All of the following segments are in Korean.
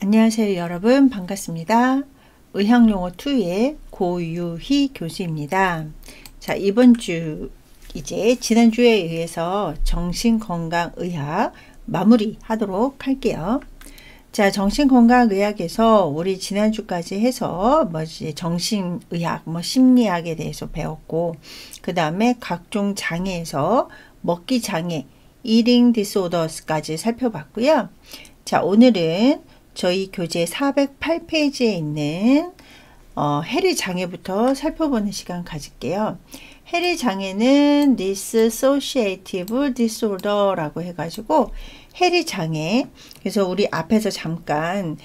안녕하세요 여러분, 반갑습니다. 의학용어2의 고유희 교수입니다. 자, 이번 주 이제 지난주에 의해서 정신건강의학 마무리 하도록 할게요. 자, 정신건강의학에서 우리 지난주까지 해서 이제 정신의학, 심리학에 대해서 배웠고, 그 다음에 각종 장애에서 먹기장애, eating disorders까지 살펴봤고요. 자, 오늘은 저희 교재 408페이지에 있는 해리 장애부터 살펴보는 시간 가질게요. 해리 장애는 dissociative disorder라고 해가지고 해리 장애, 그래서 우리 앞에서 잠깐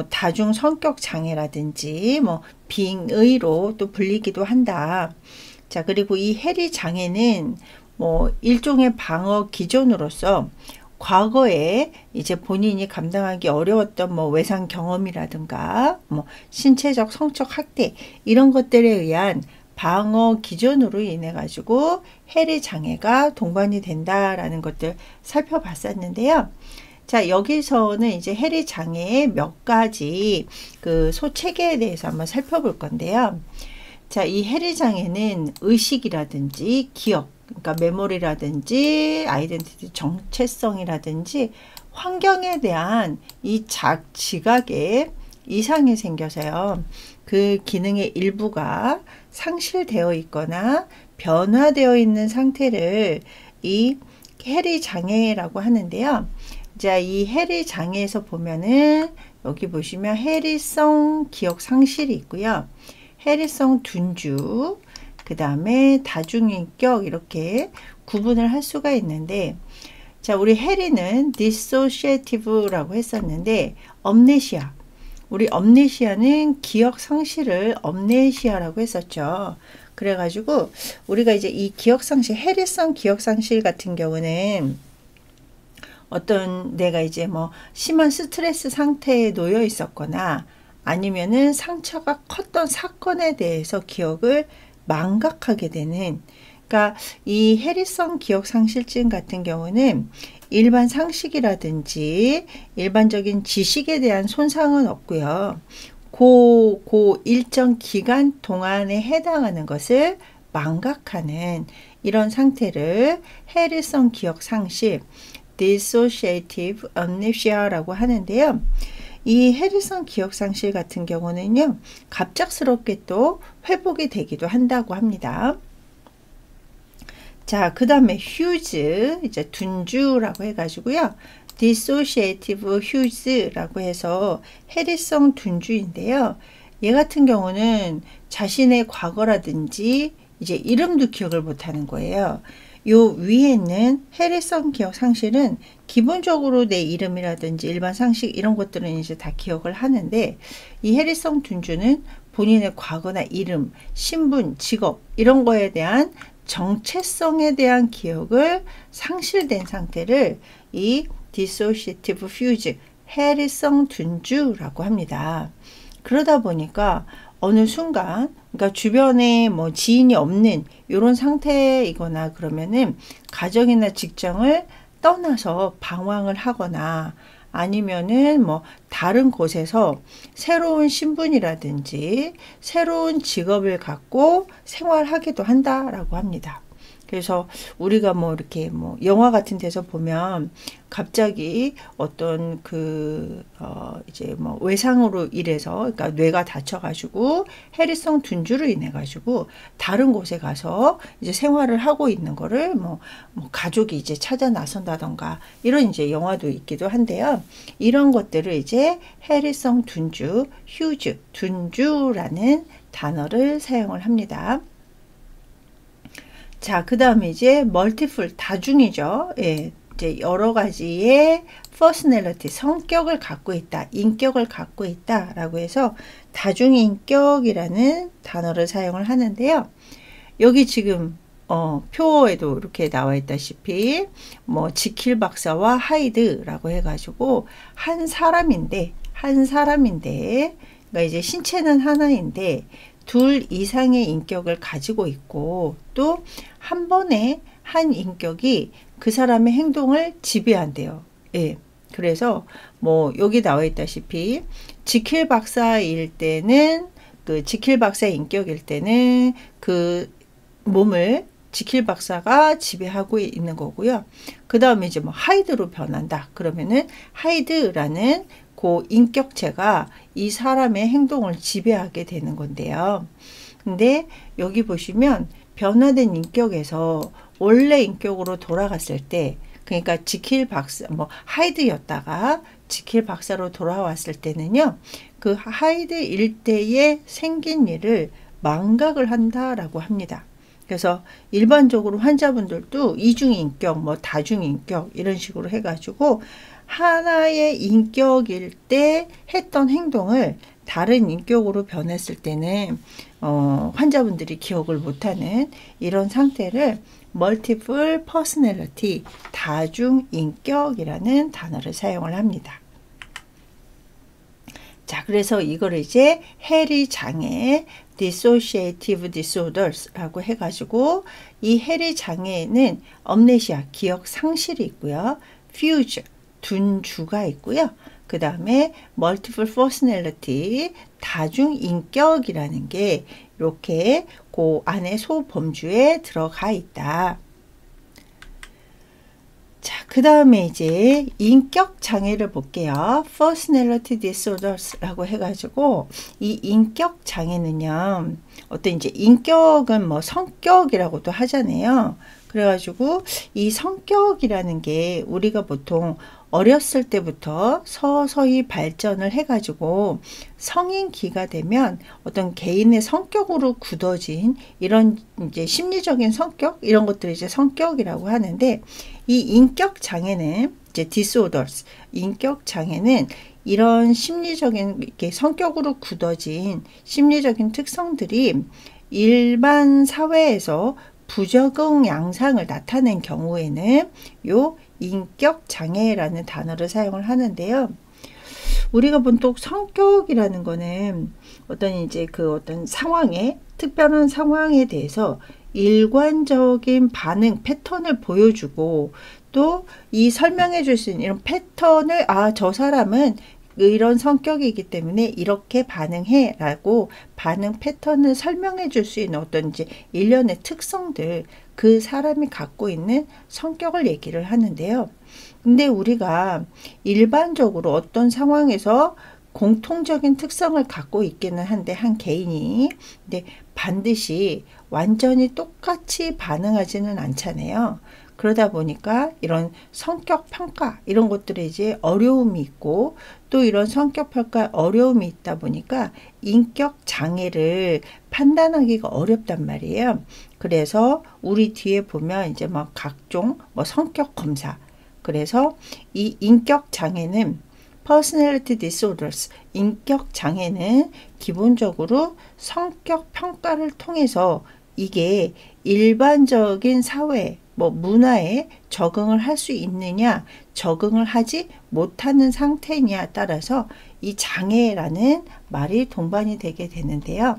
다중 성격 장애라든지 빙의로 또 불리기도 한다. 자, 그리고 이 해리 장애는 일종의 방어 기전으로서 과거에 이제 본인이 감당하기 어려웠던 외상 경험이라든가 신체적 성적 학대 이런 것들에 의한 방어 기전으로 인해 가지고 해리 장애가 동반이 된다라는 것들 살펴봤었는데요. 자, 여기서는 이제 해리 장애의 몇 가지 그 소체계에 대해서 한번 살펴볼 건데요. 자, 이 해리 장애는 의식이라든지 기억, 그러니까 메모리라든지 아이덴티티 정체성이라든지 환경에 대한 이 지각에 이상이 생겨서요. 그 기능의 일부가 상실되어 있거나 변화되어 있는 상태를 이 해리 장애라고 하는데요. 자, 이 해리 장애에서 보면은 여기 보시면 해리성 기억 상실이 있고요. 해리성 둔주, 그 다음에 다중인격 이렇게 구분을 할 수가 있는데, 자, 우리 해리는 dissociative라고 했었는데 엄네시아, 우리 엄네시아는 기억 상실을 엄네시아라고 했었죠. 그래가지고 우리가 이제 이 기억 상실, 해리성 기억 상실 같은 경우는 어떤 내가 이제 심한 스트레스 상태에 놓여 있었거나 아니면은 상처가 컸던 사건에 대해서 기억을 망각하게 되는, 그러니까 이 해리성 기억 상실증 같은 경우는 일반 상식이라든지 일반적인 지식에 대한 손상은 없고요. 고 일정 기간 동안에 해당하는 것을 망각하는 이런 상태를 해리성 기억 상실, dissociative amnesia라고 하는데요. 이 해리성 기억 상실 같은 경우는요, 갑작스럽게 또 회복이 되기도 한다고 합니다. 자, 그 다음에 휴즈, 이제 둔주라고 해가지고요, dissociative hughes라고 해서 해리성 둔주인데요. 얘 같은 경우는 자신의 과거라든지 이제 이름도 기억을 못하는 거예요. 요 위에 있는 해리성 기억 상실은 기본적으로 내 이름이라든지 일반 상식 이런 것들은 이제 다 기억을 하는데, 이 해리성 둔주는 본인의 과거나 이름, 신분, 직업 이런 거에 대한 정체성에 대한 기억을 상실된 상태를 이 dissociative fuse, 해리성 둔주라고 합니다. 그러다 보니까 어느 순간, 그러니까 주변에 지인이 없는 이런 상태이거나 그러면은 가정이나 직장을 떠나서 방황을 하거나 아니면은 다른 곳에서 새로운 신분이라든지 새로운 직업을 갖고 생활하기도 한다라고 합니다. 그래서 우리가 이렇게 영화 같은 데서 보면 갑자기 어떤 이제 외상으로 인해서, 그러니까 뇌가 다쳐가지고 해리성 둔주로 인해 가지고 다른 곳에 가서 이제 생활을 하고 있는 거를 가족이 이제 찾아 나선다던가 이런 이제 영화도 있기도 한데요. 이런 것들을 이제 해리성 둔주, 휴즈, 둔주라는 단어를 사용을 합니다. 자, 그 다음에 이제 멀티플, 다중이죠. 예, 이제 여러 가지의 퍼스널리티, 성격을 갖고 있다, 인격을 갖고 있다 라고 해서 다중인격이라는 단어를 사용을 하는데요. 여기 지금 표에도 이렇게 나와 있다시피 지킬 박사와 하이드라고 해가지고 한 사람인데 그러니까 이제 신체는 하나인데 둘 이상의 인격을 가지고 있고, 또 한 번에 한 인격이 그 사람의 행동을 지배한대요. 예. 그래서 뭐 여기 나와 있다시피 지킬 박사일 때는 그 지킬 박사의 인격일 때는 그 몸을 지킬 박사가 지배하고 있는 거고요. 그 다음에 이제 뭐 하이드로 변한다. 그러면은 하이드라는 그 인격체가 이 사람의 행동을 지배하게 되는 건데요. 근데 여기 보시면 변화된 인격에서 원래 인격으로 돌아갔을 때, 그러니까 지킬 박사, 뭐 하이드였다가 지킬 박사로 돌아왔을 때는요, 그 하이드 일대에 생긴 일을 망각을 한다라고 합니다. 그래서 일반적으로 환자분들도 이중인격, 뭐 다중인격 이런 식으로 해가지고 하나의 인격일 때 했던 행동을 다른 인격으로 변했을 때는 환자분들이 기억을 못하는 이런 상태를 멀티플 퍼스널리티, 다중인격이라는 단어를 사용을 합니다. 자, 그래서 이거를 이제 해리 장애, dissociative disorders라고 해가지고 이 해리 장애에는 암네시아, 기억 상실이 있고요. fuse, 둔주가 있고요. 그 다음에 multiple personality, 다중인격이라는 게 이렇게 그 안에 소범주에 들어가 있다. 자, 그 다음에 이제 인격 장애를 볼게요. personality disorders라고 해가지고 이 인격 장애는요, 어떤 이제 인격은 뭐 성격이라고도 하잖아요. 그래가지고 이 성격이라는 게 우리가 보통 어렸을 때부터 서서히 발전을 해가지고 성인기가 되면 어떤 개인의 성격으로 굳어진 이런 이제 심리적인 성격, 이런 것들을 이제 성격이라고 하는데, 이 인격 장애는 이제 disorders, 인격 장애는 이런 심리적인 이렇게 성격으로 굳어진 심리적인 특성들이 일반 사회에서 부적응 양상을 나타낸 경우에는 요 인격 장애라는 단어를 사용을 하는데요. 우리가 보통 성격이라는 거는 어떤 이제 그 어떤 상황에, 특별한 상황에 대해서 일관적인 반응 패턴을 보여주고, 또 이 설명해 줄 수 있는 이런 패턴을, 아, 저 사람은 이런 성격이기 때문에 이렇게 반응해 라고 반응 패턴을 설명해 줄 수 있는 어떤 이제 일련의 특성들, 그 사람이 갖고 있는 성격을 얘기를 하는데요. 근데 우리가 일반적으로 어떤 상황에서 공통적인 특성을 갖고 있기는 한데, 한 개인이, 근데 반드시 완전히 똑같이 반응하지는 않잖아요. 그러다 보니까 이런 성격 평가, 이런 것들에 이제 어려움이 있고, 또 이런 성격 평가에 어려움이 있다 보니까 인격 장애를 판단하기가 어렵단 말이에요. 그래서 우리 뒤에 보면 이제 막 각종 뭐 성격 검사, 그래서 이 인격 장애는 personality disorders, 인격 장애는 기본적으로 성격 평가를 통해서 이게 일반적인 사회, 뭐 문화에 적응을 할 수 있느냐, 적응을 하지 못하는 상태냐에 따라서 이 장애라는 말이 동반이 되게 되는데요.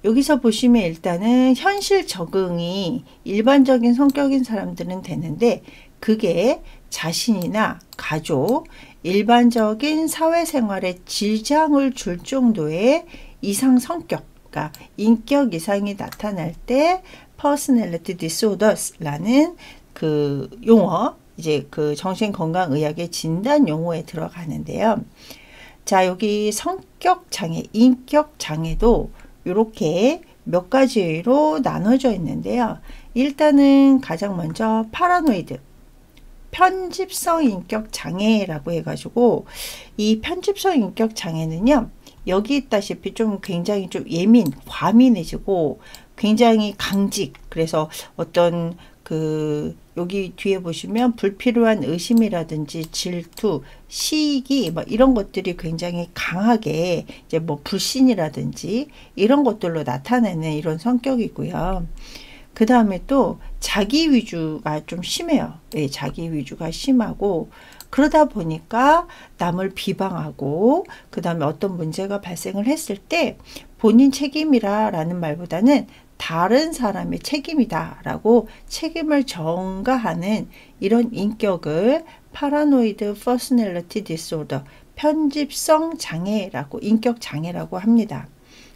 여기서 보시면 일단은 현실 적응이 일반적인 성격인 사람들은 되는데, 그게 자신이나 가족, 일반적인 사회생활에 지장을 줄 정도의 이상 성격, 그러니까 인격 이상이 나타날 때 personality disorders라는 그 용어, 이제 그 정신건강의학의 진단 용어에 들어가는데요. 자, 여기 성격 장애, 인격 장애도 이렇게 몇 가지로 나눠져 있는데요. 일단은 가장 먼저 파라노이드, 편집성 인격 장애라고 해가지고, 이 편집성 인격 장애는요, 여기 있다시피 좀 굉장히 좀 예민, 과민해지고 굉장히 강직, 그래서 어떤 그 여기 뒤에 보시면 불필요한 의심이라든지 질투, 시기 뭐 이런 것들이 굉장히 강하게 이제 뭐 불신이라든지 이런 것들로 나타내는 이런 성격이고요. 그 다음에 또 자기 위주가 좀 심해요. 네, 자기 위주가 심하고, 그러다 보니까 남을 비방하고, 그 다음에 어떤 문제가 발생을 했을 때 본인 책임이라 라는 말보다는 다른 사람의 책임이다 라고 책임을 전가하는 이런 인격을 파라노이드 퍼스널리티 디스오더, 편집성 장애라고, 인격 장애라고 합니다.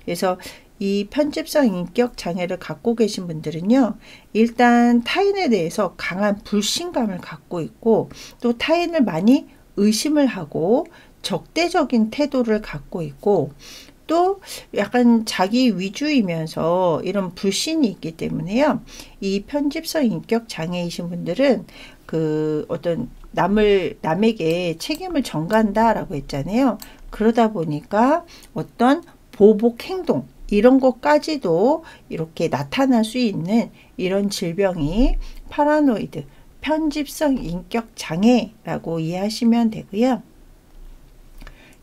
그래서 이 편집성 인격 장애를 갖고 계신 분들은요, 일단 타인에 대해서 강한 불신감을 갖고 있고, 또 타인을 많이 의심을 하고 적대적인 태도를 갖고 있고, 또 약간 자기 위주이면서 이런 불신이 있기 때문에요. 이 편집성 인격 장애이신 분들은 그 어떤 남에게 책임을 전가한다라고 했잖아요. 그러다 보니까 어떤 보복 행동, 이런 것까지도 이렇게 나타날 수 있는 이런 질병이 파라노이드, 편집성 인격 장애라고 이해하시면 되고요.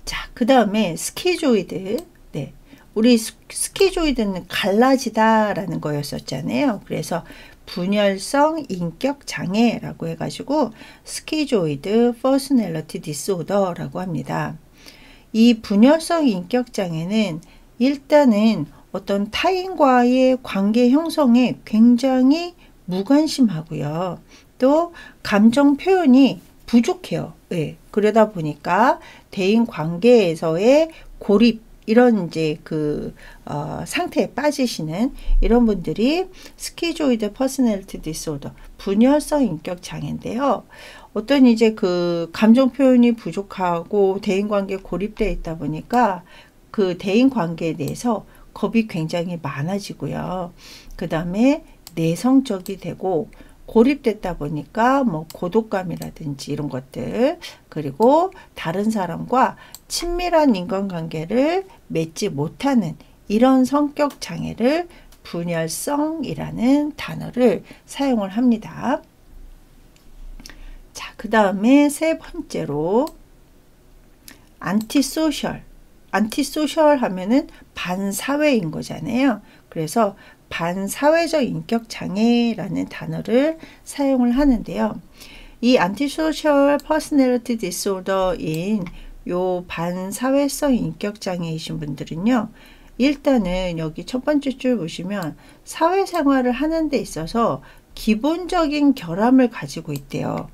자, 그 다음에 스키조이드. 네, 우리 스키조이드는 갈라지다라는 거였었잖아요. 그래서 분열성 인격 장애라고 해가지고 스키조이드 퍼스널리티 디스오더라고 합니다. 이 분열성 인격 장애는 일단은 어떤 타인과의 관계 형성에 굉장히 무관심하고요. 또 감정 표현이 부족해요. 네. 그러다 보니까 대인 관계에서의 고립, 이런 이제 그 상태에 빠지시는 이런 분들이 스키조이드 퍼스널리티 디스오더, 분열성 인격 장애인데요. 어떤 이제 그 감정 표현이 부족하고 대인 관계에 고립되어 있다 보니까 그 대인 관계에 대해서 겁이 굉장히 많아지고요. 그 다음에 내성적이 되고, 고립됐다 보니까 뭐 고독감이라든지 이런 것들, 그리고 다른 사람과 친밀한 인간관계를 맺지 못하는 이런 성격 장애를 분열성이라는 단어를 사용을 합니다. 자, 그 다음에 세 번째로 안티소셜. 안티소셜 하면은 반사회인 거잖아요. 그래서 반사회적 인격 장애라는 단어를 사용을 하는데요. 이 안티소셜 퍼스널리티 디스오더인 요 반사회성 인격 장애이신 분들은요, 일단은 여기 첫 번째 줄 보시면 사회생활을 하는 데 있어서 기본적인 결함을 가지고 있대요.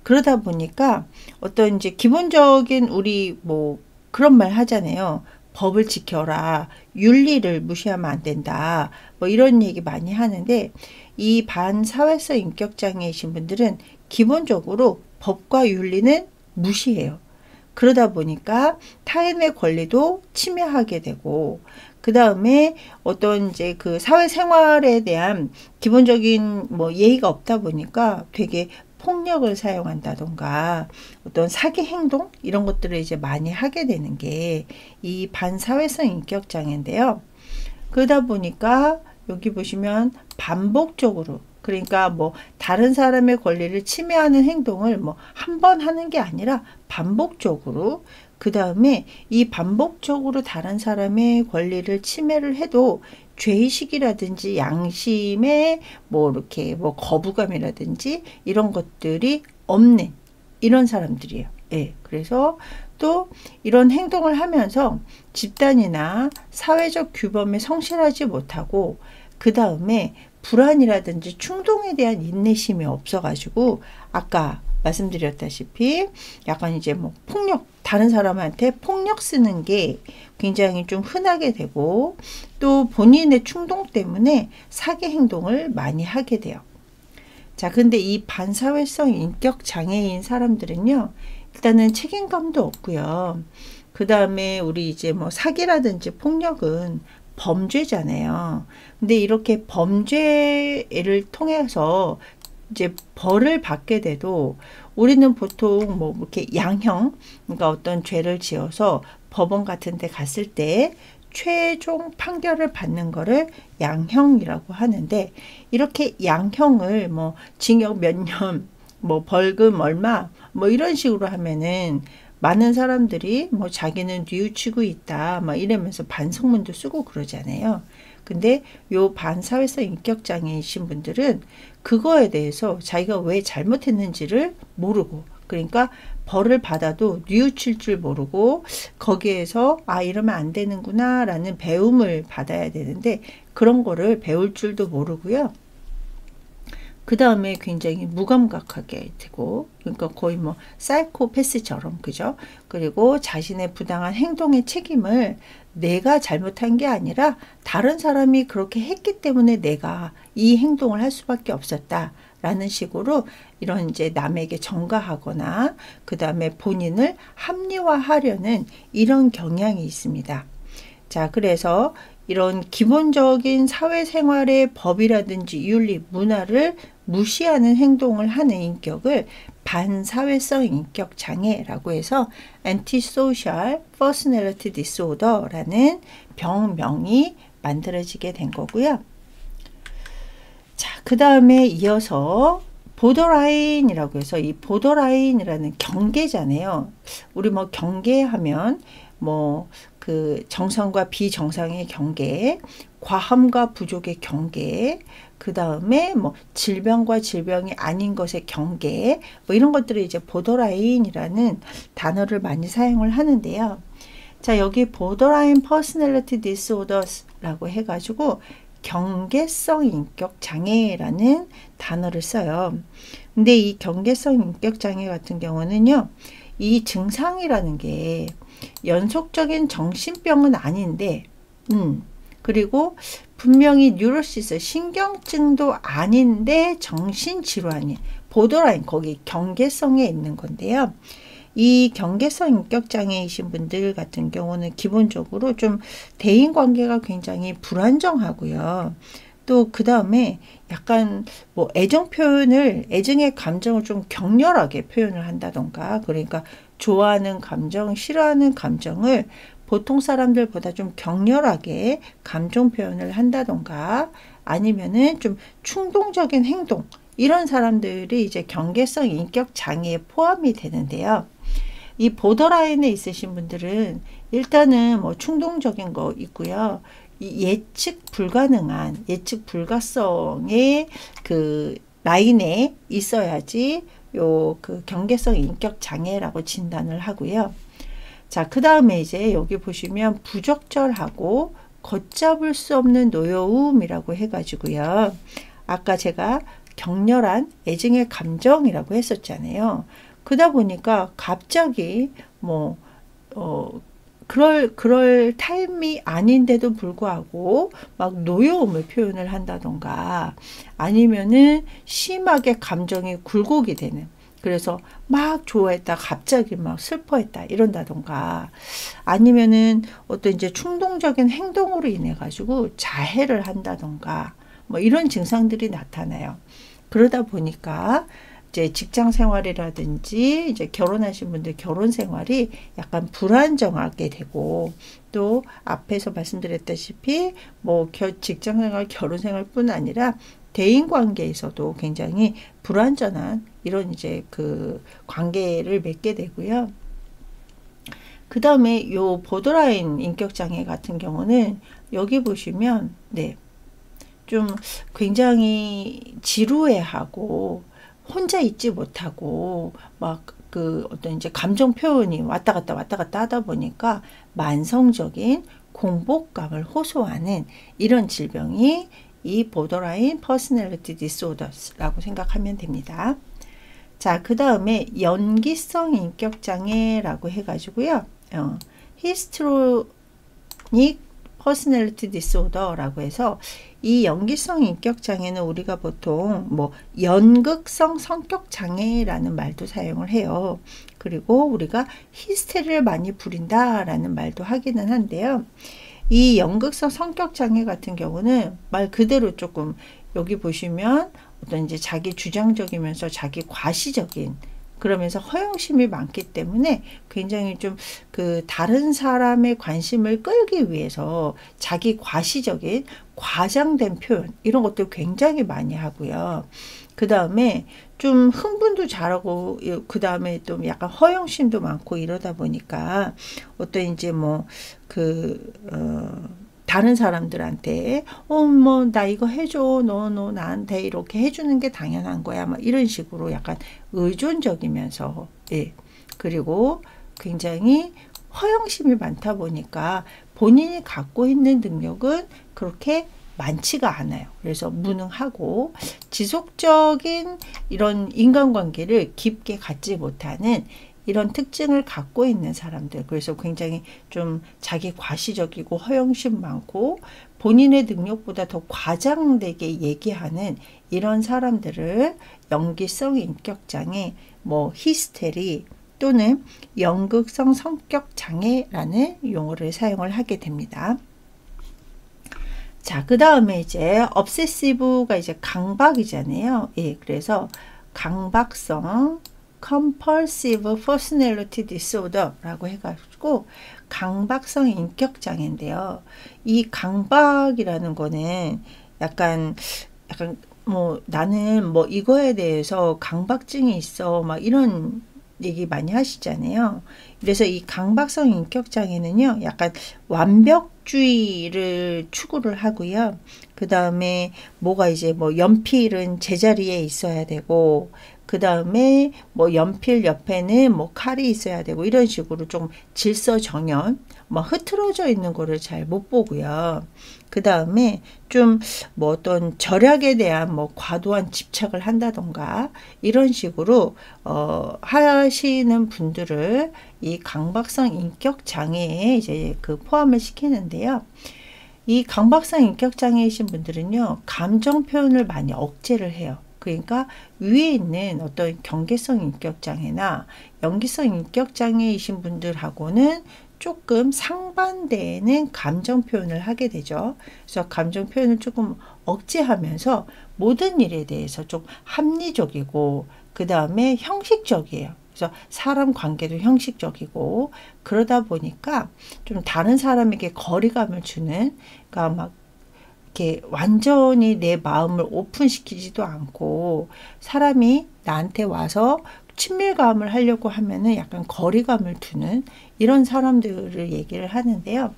그러다 보니까 어떤 이제 기본적인 우리 뭐 그런 말 하잖아요. 법을 지켜라, 윤리를 무시하면 안 된다, 뭐 이런 얘기 많이 하는데, 이 반사회성 인격장애이신 분들은 기본적으로 법과 윤리는 무시해요. 그러다 보니까 타인의 권리도 침해하게 되고, 그 다음에 어떤 이제 그 사회생활에 대한 기본적인 뭐 예의가 없다 보니까 되게 폭력을 사용한다던가 어떤 사기 행동 이런 것들을 이제 많이 하게 되는 게 이 반사회성 인격 장애인데요. 그러다 보니까 여기 보시면 반복적으로, 그러니까 뭐 다른 사람의 권리를 침해하는 행동을 뭐 한 번 하는 게 아니라 반복적으로, 그 다음에 이 반복적으로 다른 사람의 권리를 침해를 해도 죄의식이라든지 양심에 뭐 이렇게 뭐 거부감이라든지 이런 것들이 없는 이런 사람들이에요. 예. 그래서 또 이런 행동을 하면서 집단이나 사회적 규범에 성실하지 못하고, 그 다음에 불안이라든지 충동에 대한 인내심이 없어가지고 아까 말씀드렸다시피 약간 이제 뭐 폭력, 다른 사람한테 폭력 쓰는 게 굉장히 좀 흔하게 되고, 또 본인의 충동 때문에 사기 행동을 많이 하게 돼요. 자, 근데 이 반사회성 인격 장애인 사람들은요, 일단은 책임감도 없고요. 그 다음에 우리 이제 뭐 사기라든지 폭력은 범죄잖아요. 근데 이렇게 범죄를 통해서 이제 벌을 받게 돼도 우리는 보통 뭐 이렇게 양형, 그러니까 어떤 죄를 지어서 법원 같은 데 갔을 때 최종 판결을 받는 거를 양형이라고 하는데, 이렇게 양형을 뭐 징역 몇 년, 뭐 벌금 얼마, 뭐 이런 식으로 하면은 많은 사람들이 뭐 자기는 뉘우치고 있다, 막 이러면서 반성문도 쓰고 그러잖아요. 근데 요 반사회성 인격장애이신 분들은 그거에 대해서 자기가 왜 잘못했는지를 모르고, 그러니까 벌을 받아도 뉘우칠 줄 모르고 거기에서 아 이러면 안 되는구나 라는 배움을 받아야 되는데 그런 거를 배울 줄도 모르고요. 그 다음에 굉장히 무감각하게 되고, 그러니까 거의 뭐 사이코패스처럼, 그죠? 그리고 자신의 부당한 행동의 책임을 내가 잘못한 게 아니라 다른 사람이 그렇게 했기 때문에 내가 이 행동을 할 수밖에 없었다 라는 식으로 이런 이제 남에게 전가하거나 그 다음에 본인을 합리화하려는 이런 경향이 있습니다. 자, 그래서 이런 기본적인 사회생활의 법이라든지 윤리, 문화를 무시하는 행동을 하는 인격을 반사회성 인격 장애라고 해서 Antisocial Personality Disorder라는 병명이 만들어지게 된 거고요. 자, 그 다음에 이어서 보더라인이라고 해서 이 보더라인이라는 경계잖아요. 우리 뭐 경계하면 뭐 그 정상과 비정상의 경계, 과함과 부족의 경계, 그 다음에 뭐 질병과 질병이 아닌 것의 경계, 뭐 이런 것들을 이제 보더라인이라는 단어를 많이 사용을 하는데요. 자, 여기 보더라인 퍼스널리티 디스오더스라고 해가지고 경계성 인격 장애라는 단어를 써요. 근데 이 경계성 인격 장애 같은 경우는요, 이 증상이라는 게 연속적인 정신병은 아닌데, 그리고 분명히 뉴로시스, 신경증도 아닌데 정신질환이, 보더라인, 거기 경계성에 있는 건데요. 이 경계성 인격장애이신 분들 같은 경우는 기본적으로 좀 대인관계가 굉장히 불안정하고요. 또 그 다음에 약간 뭐 애정 표현을, 애정의 감정을 좀 격렬하게 표현을 한다던가, 그러니까 좋아하는 감정, 싫어하는 감정을 보통 사람들보다 좀 격렬하게 감정 표현을 한다던가, 아니면은 좀 충동적인 행동, 이런 사람들이 이제 경계성 인격 장애에 포함이 되는데요. 이 보더라인에 있으신 분들은 일단은 뭐 충동적인 거 있고요. 이 예측 불가능한, 예측 불가성의 그 라인에 있어야지 요 그 경계성 인격 장애라고 진단을 하고요. 자, 그 다음에 이제 여기 보시면 부적절하고 걷잡을 수 없는 노여움이라고 해가지고요. 아까 제가 격렬한 애증의 감정이라고 했었잖아요. 그러다 보니까 갑자기 뭐 그럴 타임이 아닌데도 불구하고 막 노여움을 표현을 한다던가, 아니면은 심하게 감정이 굴곡이 되는, 그래서 막 좋아했다 갑자기 막 슬퍼했다 이런다던가, 아니면은 어떤 이제 충동적인 행동으로 인해 가지고 자해를 한다던가, 뭐 이런 증상들이 나타나요. 그러다 보니까 이제 직장 생활이라든지 이제 결혼하신 분들 결혼 생활이 약간 불안정하게 되고, 또 앞에서 말씀드렸다시피 뭐 직장 생활, 결혼 생활뿐 아니라 대인 관계에서도 굉장히 불완전한 이런 이제 그 관계를 맺게 되고요. 그 다음에 요 보더라인 인격 장애 같은 경우는 여기 보시면 좀 굉장히 지루해하고 혼자 있지 못하고 막 그 어떤 이제 감정 표현이 왔다 갔다 하다 보니까 만성적인 공복감을 호소하는 이런 질병이 이 보더라인 퍼스널리티 디스오더스라고 생각하면 됩니다. 자, 그 다음에 연기성 인격 장애라고 해가지고요. 히스트로닉 퍼스널리티 디스오더라고 해서 이 연기성 인격 장애는 우리가 보통 뭐 연극성 성격 장애라는 말도 사용을 해요. 그리고 우리가 히스테리를 많이 부린다라는 말도 하기는 한데요. 이 연극성 성격 장애 같은 경우는 말 그대로 조금 여기 보시면 어떤 이제 자기 주장적이면서 자기 과시적인, 그러면서 허영심이 많기 때문에 굉장히 좀 그 다른 사람의 관심을 끌기 위해서 자기 과시적인 과장된 표현, 이런 것들 굉장히 많이 하고요. 그 다음에 좀 흥분도 잘하고, 그 다음에 또 약간 허영심도 많고 이러다 보니까 어떤 이제 뭐 다른 사람들한테 뭐 나 이거 해줘, 너 나한테 이렇게 해주는 게 당연한 거야, 막 이런 식으로 약간 의존적이면서, 그리고 굉장히 허영심이 많다 보니까 본인이 갖고 있는 능력은 그렇게 많지가 않아요. 그래서 무능하고 지속적인 이런 인간관계를 깊게 갖지 못하는 이런 특징을 갖고 있는 사람들. 그래서 굉장히 좀 자기 과시적이고 허영심 많고 본인의 능력보다 더 과장되게 얘기하는 이런 사람들을 연기성 인격장애, 뭐 히스테리 또는 연극성 성격장애라는 용어를 사용을 하게 됩니다. 자, 그 다음에 이제 obsessive가 이제 강박이잖아요. 예, 그래서 강박성 compulsive personality disorder라고 해가지고 강박성 인격장애인데요. 이 강박이라는 거는 약간 뭐 나는 뭐 이거에 대해서 강박증이 있어 막 이런 얘기 많이 하시잖아요. 그래서 이 강박성 인격장애는요, 약간 완벽주의를 추구를 하고요. 그 다음에 뭐가 이제 뭐 연필은 제자리에 있어야 되고, 그 다음에 뭐 연필 옆에는 뭐 칼이 있어야 되고, 이런 식으로 좀 질서정연, 뭐 흐트러져 있는 거를 잘 못 보고요. 그 다음에 좀 뭐 어떤 절약에 대한 뭐 과도한 집착을 한다던가 이런 식으로 하시는 분들을 이 강박성 인격 장애에 이제 그 포함을 시키는데요. 이 강박성 인격 장애이신 분들은요, 감정 표현을 많이 억제를 해요. 그러니까 위에 있는 어떤 경계성 인격 장애나 연기성 인격 장애이신 분들하고는 조금 상반되는 감정 표현을 하게 되죠. 그래서 감정 표현을 조금 억제하면서 모든 일에 대해서 좀 합리적이고 그 다음에 형식적이에요. 그래서 사람 관계도 형식적이고 그러다 보니까 좀 다른 사람에게 거리감을 주는, 그러니까 막 이렇게 완전히 내 마음을 오픈시키지도 않고 사람이 나한테 와서 친밀감을 하려고 하면은 약간 거리감을 두는 이런 사람들을 얘기를 하는데요.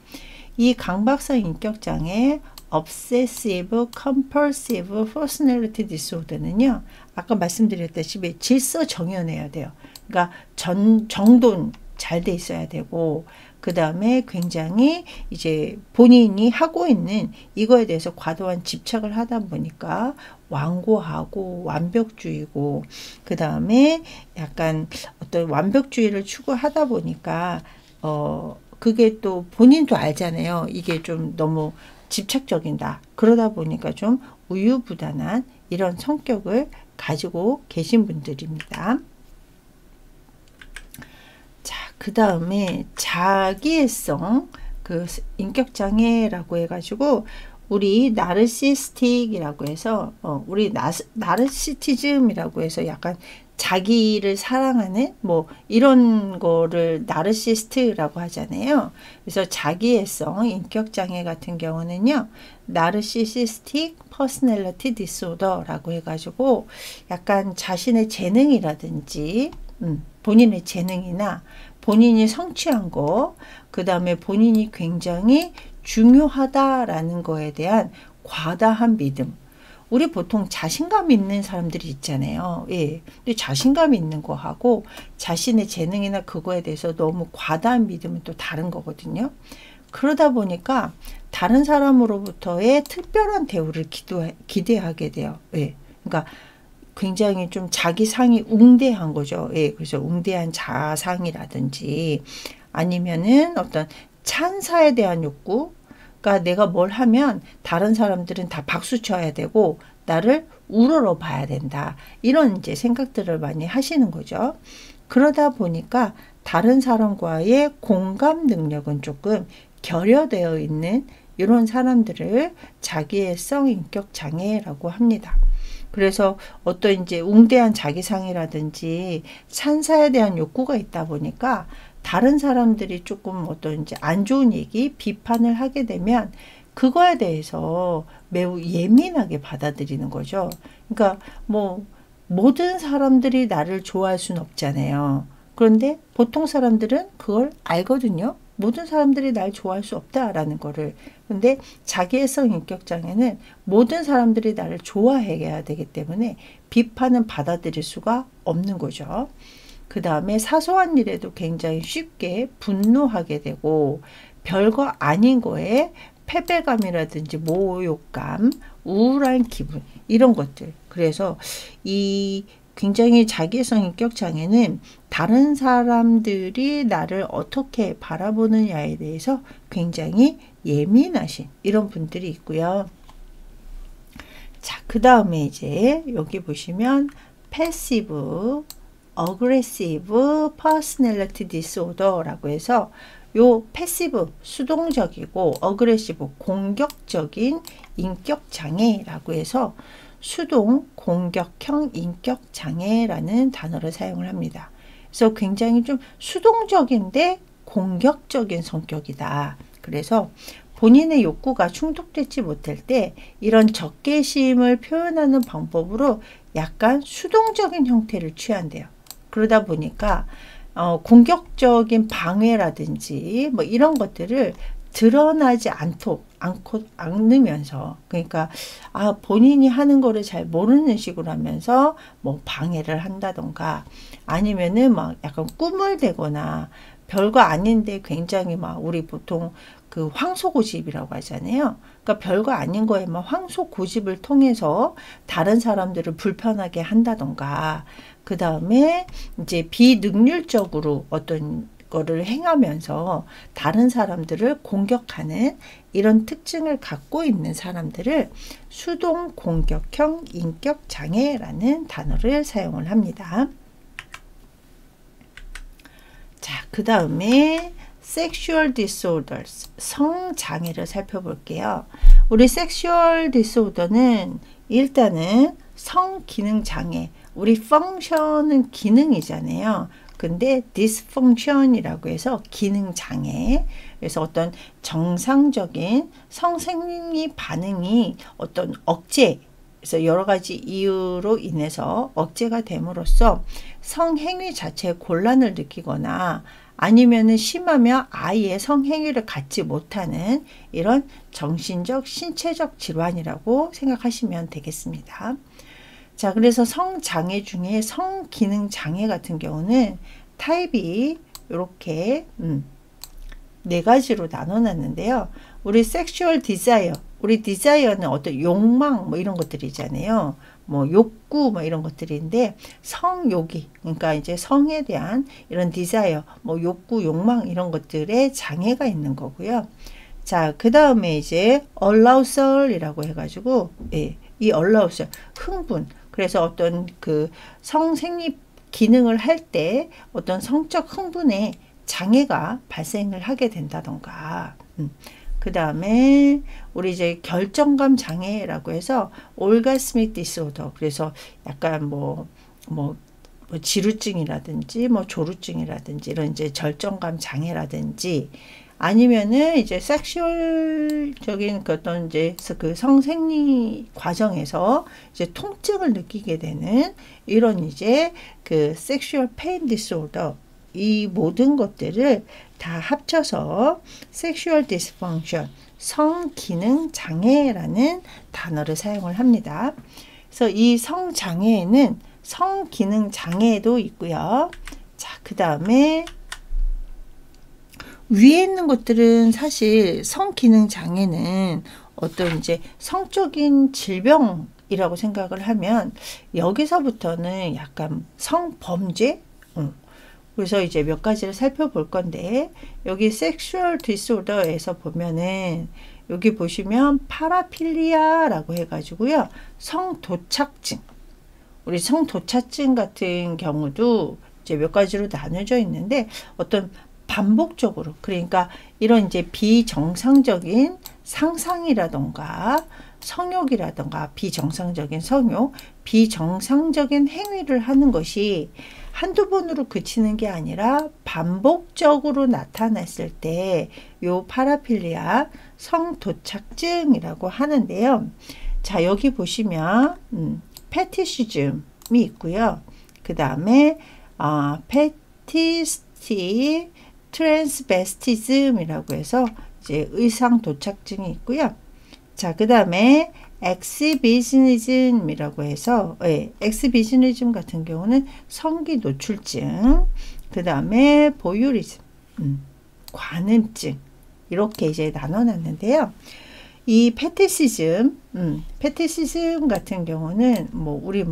이 강박성 인격장애 Obsessive Compulsive Personality Disorder는요, 아까 말씀드렸다시피 질서정연해야 돼요. 그러니까 정돈 잘 돼 있어야 되고, 그 다음에 굉장히 이제 본인이 하고 있는 이거에 대해서 과도한 집착을 하다 보니까 완고하고 완벽주의고, 그 다음에 약간 어떤 완벽주의를 추구하다 보니까 그게 또 본인도 알잖아요. 이게 좀 너무 집착적이다. 그러다 보니까 좀 우유부단한 이런 성격을 가지고 계신 분들입니다. 자, 그 다음에 자기애성 그 인격장애라고 해가지고 우리 나르시스틱이라고 해서 우리 나르시티즘이라고 해서 약간 자기를 사랑하는 뭐 이런 거를 나르시스트라고 하잖아요. 그래서 자기애성 인격장애 같은 경우는요, 나르시시스틱 퍼스널리티 디소더라고 해가지고 약간 자신의 재능이라든지 본인의 재능이나 본인이 성취한 거, 그 다음에 본인이 굉장히 중요하다라는 거에 대한 과다한 믿음. 우리 보통 자신감 있는 사람들이 있잖아요. 예. 근데 자신감 있는 거하고 자신의 재능이나 그거에 대해서 너무 과다한 믿음은 또 다른 거거든요. 그러다 보니까 다른 사람으로부터의 특별한 대우를 기대하게 돼요. 예. 그러니까 굉장히 좀 자기 상이 웅대한 거죠. 예. 그래서 웅대한 자상이라든지 아니면은 어떤 찬사에 대한 욕구, 그러니까 내가 뭘 하면 다른 사람들은 다 박수 쳐야 되고 나를 우러러 봐야 된다. 이런 이제 생각들을 많이 하시는 거죠. 그러다 보니까 다른 사람과의 공감 능력은 조금 결여되어 있는 이런 사람들을 자기애성 인격 장애라고 합니다. 그래서 어떤 이제 웅대한 자기상이라든지 찬사에 대한 욕구가 있다 보니까 다른 사람들이 조금 어떤 이제 안 좋은 얘기, 비판을 하게 되면 그거에 대해서 매우 예민하게 받아들이는 거죠. 그러니까 뭐 모든 사람들이 나를 좋아할 수는 없잖아요. 그런데 보통 사람들은 그걸 알거든요. 모든 사람들이 날 좋아할 수 없다라는 거를. 근데 자기애성 인격장애는 모든 사람들이 나를 좋아해야 되기 때문에 비판은 받아들일 수가 없는 거죠. 그 다음에 사소한 일에도 굉장히 쉽게 분노하게 되고 별거 아닌 거에 패배감이라든지 모욕감, 우울한 기분 이런 것들. 그래서 이 굉장히 자기애성 인격 장애는 다른 사람들이 나를 어떻게 바라보느냐에 대해서 굉장히 예민하신 이런 분들이 있고요. 자, 그 다음에 이제 여기 보시면 패시브 어그레시브 퍼스널리티 디스오더라고 해서 요 패시브 수동적이고 어그레시브 공격적인 인격 장애라고 해서 수동 공격형 인격 장애라는 단어를 사용을 합니다. 그래서 굉장히 좀 수동적인데 공격적인 성격이다. 그래서 본인의 욕구가 충족되지 못할 때 이런 적개심을 표현하는 방법으로 약간 수동적인 형태를 취한대요. 그러다 보니까 공격적인 방해라든지 뭐 이런 것들을 드러나지 않으면서 그러니까 본인이 하는 거를 잘 모르는 식으로 하면서 뭐 방해를 한다던가 아니면은 막 약간 꿈을 대거나 별거 아닌데 굉장히 막 우리 보통 그 황소고집이라고 하잖아요. 그러니까 별거 아닌 거에 막 황소고집을 통해서 다른 사람들을 불편하게 한다던가 그 다음에 이제 비능률적으로 어떤 거를 행하면서 다른 사람들을 공격하는 이런 특징을 갖고 있는 사람들을 수동 공격형 인격 장애라는 단어를 사용을 합니다. 자, 그 다음에 sexual disorders, 성장애를 살펴볼게요. 우리 sexual disorder는 일단은 성기능장애, 우리 function은 기능이잖아요. 근데 dysfunction이라고 해서 기능장애, 그래서 어떤 정상적인 성생리 반응이 어떤 억제, 그래서 여러 가지 이유로 인해서 억제가 됨으로써 성행위 자체에 곤란을 느끼거나 아니면은 심하면 아예 성행위를 갖지 못하는 이런 정신적, 신체적 질환이라고 생각하시면 되겠습니다. 자, 그래서 성장애 중에 성기능장애 같은 경우는 타입이 이렇게 네 가지로 나눠놨는데요. 우리 섹슈얼 디자이어, 우리 디자이어는 어떤 욕망 뭐 이런 것들이잖아요. 뭐 욕구 뭐 이런 것들인데 성욕이 그러니까 이제 성에 대한 이런 디자이어 뭐 욕구 욕망 이런 것들에 장애가 있는 거고요. 자, 그 다음에 이제 얼라우설이라고 해가지고 이 얼라우설 흥분, 그래서 어떤 그 성생리 기능을 할 때 어떤 성적 흥분에 장애가 발생을 하게 된다던가 그 다음에 우리 이제 결정감 장애라고 해서 orgasmic disorder, 그래서 약간 뭐 지루증이라든지 뭐 조루증이라든지 이런 이제 절정감 장애라든지 아니면은 이제 섹슈얼적인 그 어떤 이제 그 성생리 과정에서 이제 통증을 느끼게 되는 이런 이제 그 섹슈얼 페인 디스오더, 이 모든 것들을 다 합쳐서 섹슈얼 디스펑션, 성기능 장애라는 단어를 사용을 합니다. 그래서 이 성장애에는 성기능 장애도 있고요. 자, 그 다음에 위에 있는 것들은 사실 성기능 장애는 어떤 이제 성적인 질병이라고 생각을 하면 여기서부터는 약간 성범죄? 그래서 이제 몇 가지를 살펴볼 건데 여기 섹슈얼 디스오더에서 보면은 여기 보시면 파라필리아라고 해가지고요. 성도착증. 우리 성도착증 같은 경우도 이제 몇 가지로 나눠져 있는데 어떤 반복적으로 그러니까 이런 이제 비정상적인 상상이라던가 성욕이라던가 비정상적인 성욕, 비정상적인 행위를 하는 것이 한두 번으로 그치는 게 아니라 반복적으로 나타났을 때 요 파라필리아 성도착증이라고 하는데요. 자, 여기 보시면 패티시즘이 있고요. 그 다음에 패티스티 트랜스베스티즘이라고 해서 이제 의상 도착증이 있고요. 자, 그 다음에 엑스비저니즘이라고 해서 엑스비저니즘 같은 경우는 성기 노출증, 그 다음에 보유리즘, 관음증, 이렇게 이제 나눠놨는데요. 이 패티시즘 같은 경우는 우리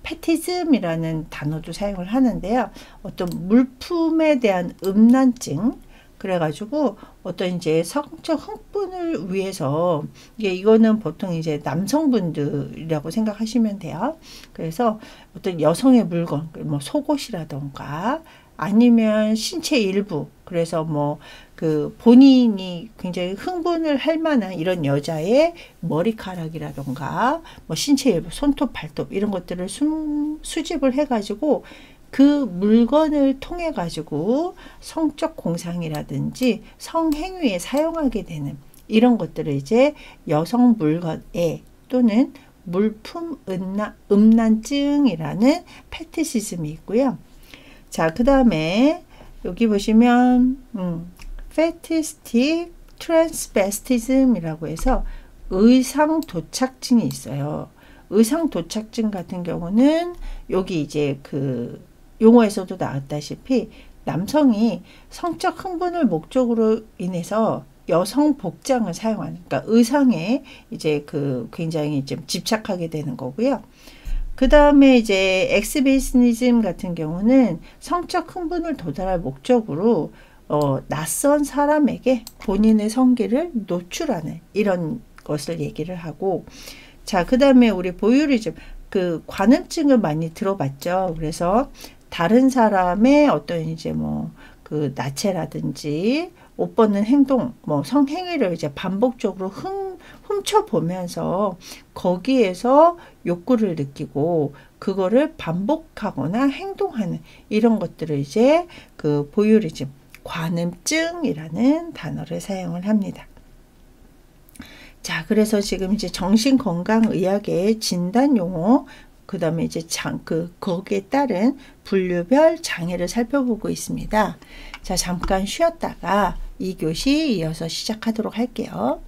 패티즘이라는 단어도 사용을 하는데요. 어떤 물품에 대한 음란증, 그래가지고 어떤 이제 성적 흥분을 위해서 이거는 보통 이제 남성분들이라고 생각하시면 돼요. 그래서 어떤 여성의 물건, 속옷이라던가 아니면 신체 일부, 그래서 그 본인이 굉장히 흥분을 할 만한 이런 여자의 머리카락이라던가 신체 일부, 손톱, 발톱 이런 것들을 수집을 해가지고 그 물건을 통해 가지고 성적 공상이라든지 성행위에 사용하게 되는 이런 것들을 이제 여성 물건에 또는 물품 음란증이라는 패티시즘이 있고요. 자, 그 다음에 여기 보시면 fetishistic transvestism이라고 해서 의상 도착증이 있어요. 의상 도착증 같은 경우는 여기 이제 그 용어에서도 나왔다시피 남성이 성적 흥분을 목적으로 인해서 여성 복장을 사용하는, 그러니까 의상에 이제 그 굉장히 좀 집착하게 되는 거고요. 그 다음에 이제 엑스비시니즘 같은 경우는 성적 흥분을 도달할 목적으로 낯선 사람에게 본인의 성기를 노출하는 이런 것을 얘기를 하고, 자, 그 다음에 우리 보유리즘, 그 관음증을 많이 들어봤죠. 그래서 다른 사람의 어떤 이제 그 나체라든지 옷 벗는 행동, 성행위를 이제 반복적으로 훔쳐보면서 거기에서 욕구를 느끼고 그거를 반복하거나 행동하는 이런 것들을 이제 그 보유리즘, 관음증이라는 단어를 사용을 합니다. 자, 그래서 지금 이제 정신건강의학의 진단 용어, 그 다음에 이제 거기에 따른 분류별 장애를 살펴보고 있습니다. 자, 잠깐 쉬었다가 2교시 이어서 시작하도록 할게요.